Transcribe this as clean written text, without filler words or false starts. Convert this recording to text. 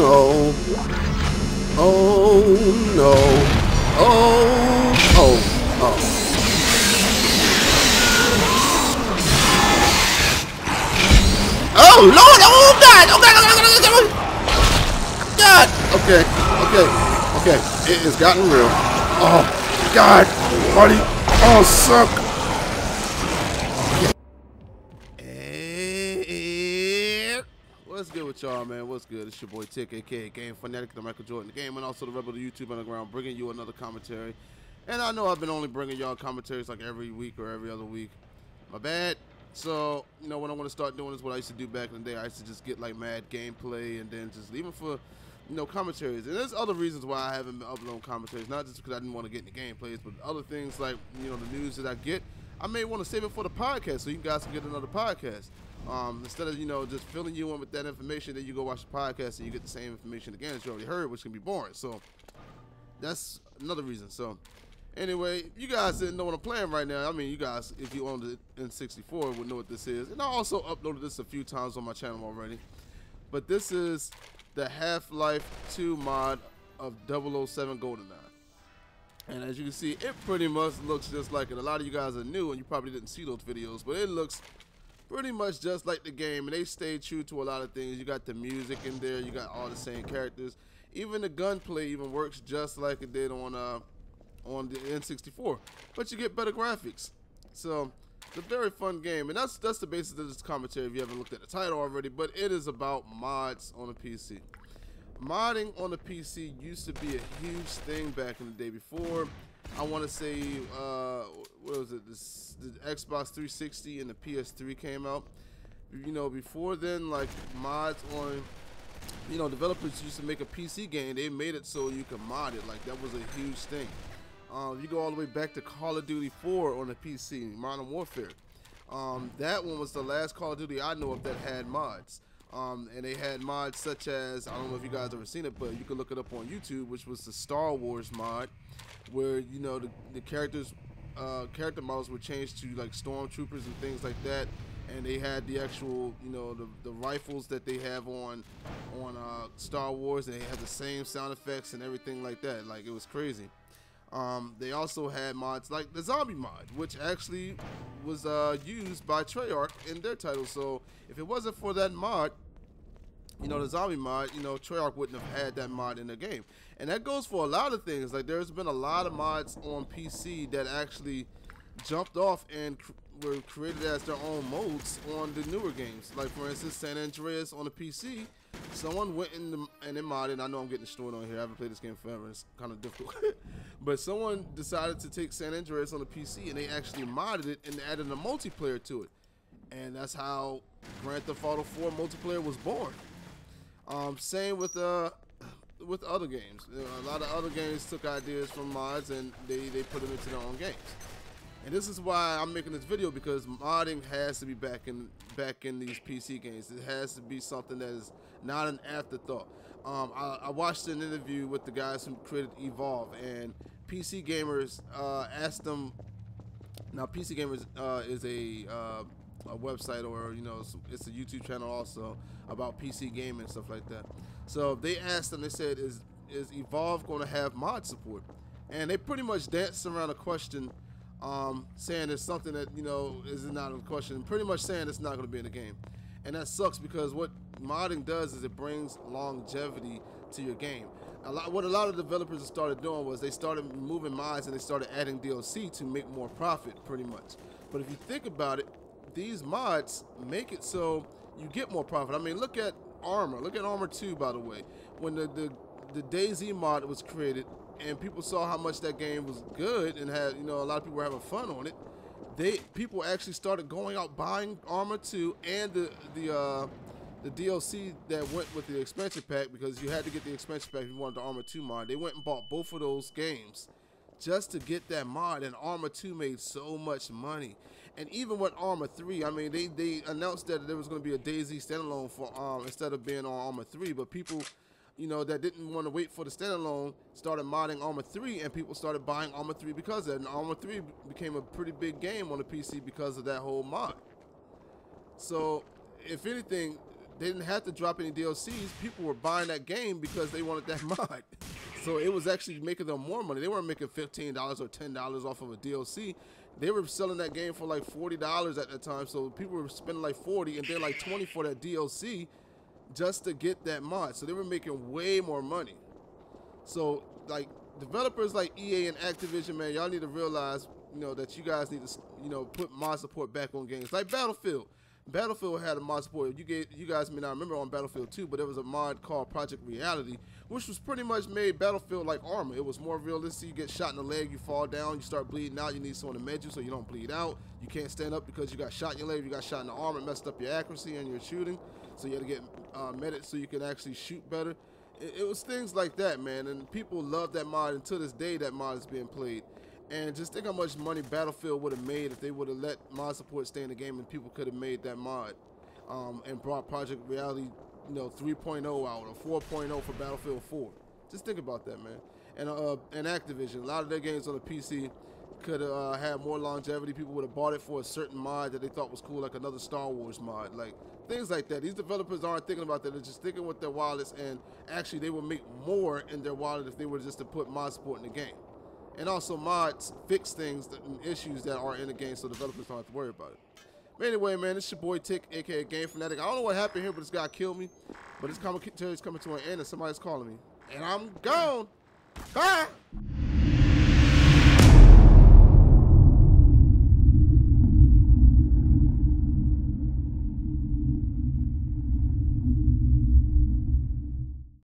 no. Oh no. Oh. Oh. Oh. Oh Lord! Oh God! Oh God! Oh God! Okay. Okay. Okay. It has gotten real. Oh God! Buddy! Oh suck! Hey, what's good with y'all, man? What's good? It's your boy Tick, aka Game Fanatic, the Michael Jordan game, and also the Rebel of YouTube Underground, bringing you another commentary. And I know I've been only bringing y'all commentaries like every week or every other week. My bad. So, you know, what I want to start doing is what I used to do back in the day. I used to just get like mad gameplay and then just leave them for, you know, commentaries. And there's other reasons why I haven't been uploading commentaries, not just because I didn't want to get into gameplays, but other things like, you know, the news that I get. I may want to save it for the podcast so you guys can get another podcast. Instead of, you know, just filling you in with that information, then you go watch the podcast and you get the same information again that you already heard, which can be boring. So that's another reason. So anyway, you guys didn't know what I'm playing right now. I mean, you guys, if you owned the N64, would know what this is. And I also uploaded this a few times on my channel already. But this is the Half-Life 2 mod of 007 GoldenEye. And as you can see, it pretty much looks just like it. A lot of you guys are new and you probably didn't see those videos, but it looks pretty much just like the game. And they stayed true to a lot of things. You got the music in there. You got all the same characters. Even the gunplay even works just like it did on the N64, but you get better graphics. So it's a very fun game, and that's the basis of this commentary if you haven't looked at the title already. But it is about mods on a PC. Modding on the PC used to be a huge thing back in the day. Before, I want to say, what was it? The Xbox 360 and the PS3 came out. You know, before then, like mods on, you know, developers used to make a PC game. They made it so you could mod it. Like that was a huge thing. You go all the way back to Call of Duty 4 on the PC, Modern Warfare. That one was the last Call of Duty I know of that had mods. And they had mods such as, I don't know if you guys ever seen it, but you can look it up on YouTube, which was the Star Wars mod, where, you know, the character models were changed to like stormtroopers and things like that. And they had the actual, you know, the rifles that they have on Star Wars, and they had the same sound effects and everything like that. Like, it was crazy. They also had mods like the zombie mod, which actually was used by Treyarch in their title. So if it wasn't for that mod, you know, the zombie mod, you know, Treyarch wouldn't have had that mod in the game. And that goes for a lot of things. Like, there's been a lot of mods on PC that actually jumped off and were created as their own modes on the newer games. Like, for instance, San Andreas on the PC. Someone went in and they modded. I know I'm getting destroyed on here. I haven't played this game forever. It's kind of difficult. But someone decided to take San Andreas on the PC and they actually modded it and added a multiplayer to it. And that's how Grand Theft Auto 4 multiplayer was born. Same with other games. You know, a lot of other games took ideas from mods and they put them into their own games. And this is why I'm making this video, because modding has to be back in these PC games. It has to be something that is not an afterthought. I watched an interview with the guys who created Evolve, and PC Gamers asked them. Now, PC Gamers is a website, or, you know, it's a YouTube channel also about PC gaming and stuff like that. So they asked them. They said, "Is Evolve going to have mod support?" And they pretty much danced around a question. Saying it's something that, you know, is not a question, pretty much saying it's not going to be in the game. And that sucks, because what modding does is it brings longevity to your game. What a lot of developers started doing was they started removing mods and they started adding DLC to make more profit, pretty much. But if you think about it, these mods make it so you get more profit. I mean, look at Armor. Look at Armor 2, by the way. When the DayZ mod was created, and people saw how much that game was good and had, you know, a lot of people were having fun on it, people actually started going out buying Armor 2 and the DLC that went with the expansion pack, because you had to get the expansion pack if you wanted the Armor 2 mod. They went and bought both of those games just to get that mod, and Armor 2 made so much money. And even with Armor 3, I mean, they announced that there was going to be a DayZ standalone for instead of being on Armor 3, but people, you know, that didn't want to wait for the standalone started modding Armor 3, and people started buying Armor 3 because of it. And Armor 3 became a pretty big game on the PC because of that whole mod. So, if anything, they didn't have to drop any DLCs. People were buying that game because they wanted that mod. So it was actually making them more money. They weren't making $15 or $10 off of a DLC. They were selling that game for like $40 at the time. So people were spending like 40 and then like 20 for that DLC just to get that mod. So they were making way more money. So like developers like EA and Activision, man, y'all need to realize, that you guys need to, put mod support back on games like Battlefield. Battlefield had a mod support. You guys may not remember on Battlefield 2, but there was a mod called Project Reality, which was pretty much made Battlefield like Armor. It was more realistic. You get shot in the leg, you fall down, you start bleeding out. You need someone to med you so you don't bleed out. You can't stand up because you got shot in your leg. You got shot in the arm. It messed up your accuracy and your shooting. So you had to get medic so you can actually shoot better. It was things like that, man. And people love that mod. And to this day, that mod is being played. And just think how much money Battlefield would have made if they would have let mod support stay in the game and people could have made that mod and brought Project Reality, 3.0 out or 4.0 for Battlefield 4. Just think about that, man. And Activision, a lot of their games on the PC could have had more longevity. People would have bought it for a certain mod that they thought was cool, like another Star Wars mod, like things like that. These developers aren't thinking about that. They're just thinking with their wallets, and actually they would make more in their wallet if they were just to put mod support in the game. And also mods fix things and issues that are in the game so developers don't have to worry about it. But anyway, man, it's your boy Tick, aka Game Fanatic. I don't know what happened here, but this guy killed me. But this commentary is coming to an end and somebody's calling me. And I'm gone. Bye!